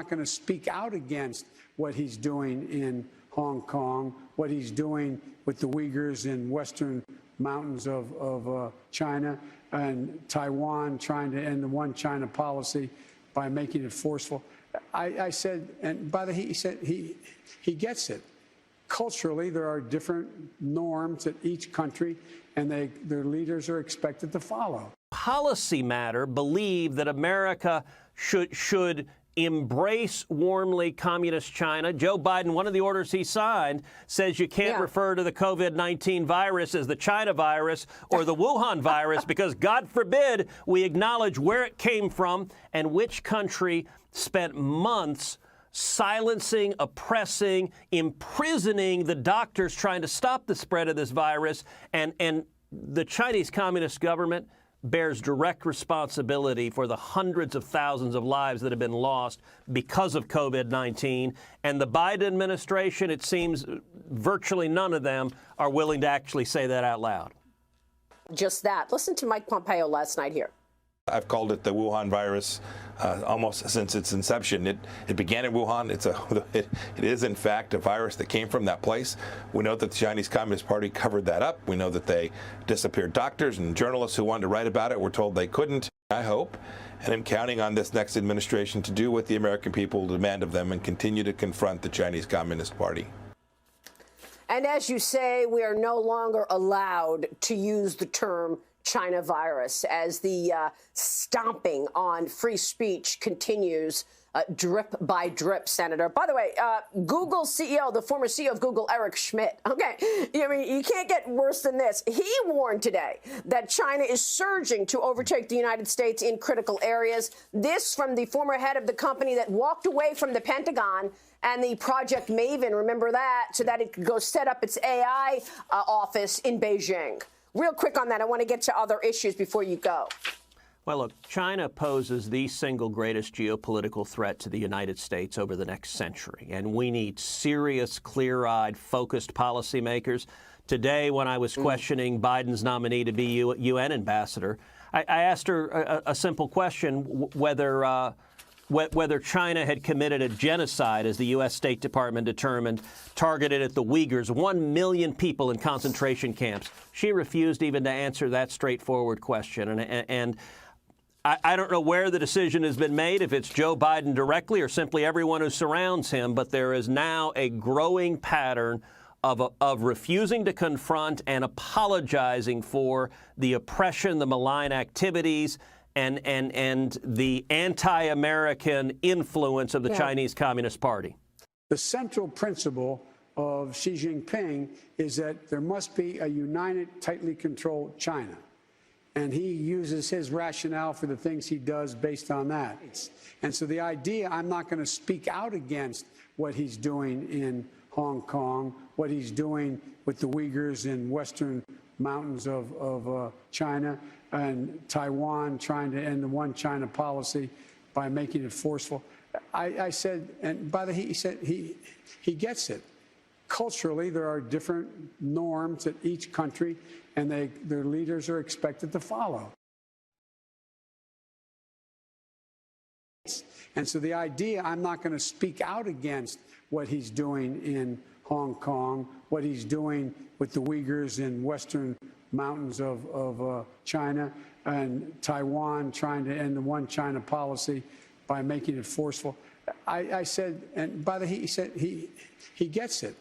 not going to speak out against what he's doing in Hong Kong, what he's doing with the Uyghurs in western mountains of China, and Taiwan trying to end the one China policy by making it forceful. I said, and by the he said he gets it. Culturally, there are different norms at each country, and their leaders are expected to follow. Policy matter believe that America should embrace warmly communist China. Joe Biden, one of the orders he signed, says you can't refer to the COVID-19 virus as the China virus or the Wuhan virus because, God forbid, we acknowledge where it came from and which country spent months silencing, oppressing, imprisoning the doctors trying to stop the spread of this virus. And the Chinese Communist government bears direct responsibility for the hundreds of thousands of lives that have been lost because of COVID-19. And the Biden administration, it seems virtually none of them are willing to actually say that out loud. Just that. Listen to Mike Pompeo last night here. I've called it the Wuhan virus almost since its inception. It began in Wuhan. It is, in fact, a virus that came from that place. We know that the Chinese Communist Party covered that up. We know that they disappeared doctors and journalists who wanted to write about it were told they couldn't. I hope, and I'm counting on this next administration to do what the American people demand of them and continue to confront the Chinese Communist Party. And as you say, we are no longer allowed to use the term China virus as the stomping on free speech continues drip by drip, Senator. By the way, Google CEO, the former CEO of Google, Eric Schmidt. Okay, I mean, you can't get worse than this. He warned today that China is surging to overtake the United States in critical areas. This from the former head of the company that walked away from the Pentagon and the Project Maven, remember that, so that it could go set up its AI office in Beijing. Real quick on that, I want to get to other issues before you go. Well, look, China poses the single greatest geopolitical threat to the United States over the next century, and we need serious, clear-eyed, focused policymakers. Today, when I was questioning Biden's nominee to be UN ambassador, I asked her a simple question, whether China had committed a genocide, as the U.S. State Department determined, targeted at the Uyghurs, 1 million people in concentration camps. She refused even to answer that straightforward question. And I don't know where the decision has been made, if it's Joe Biden directly or simply everyone who surrounds him, but there is now a growing pattern of refusing to confront and apologizing for the oppression, the malign activities, and the anti-American influence of the Chinese Communist Party. The central principle of Xi Jinping is that there must be a united, tightly controlled China. And he uses his rationale for the things he does based on that. And so the idea, I'm not going to speak out against what he's doing in Hong Kong, what he's doing with the Uyghurs in western mountains of China, and Taiwan trying to end the one China policy by making it forceful. I said, and by the he said he gets it. Culturally, there are different norms at each country, and their leaders are expected to follow. And so the idea, I'm not going to speak out against what he's doing in Hong Kong, what he's doing with the Uyghurs in western mountains of China, and Taiwan trying to end the one China policy by making it forceful. I said, and by the he said he gets it.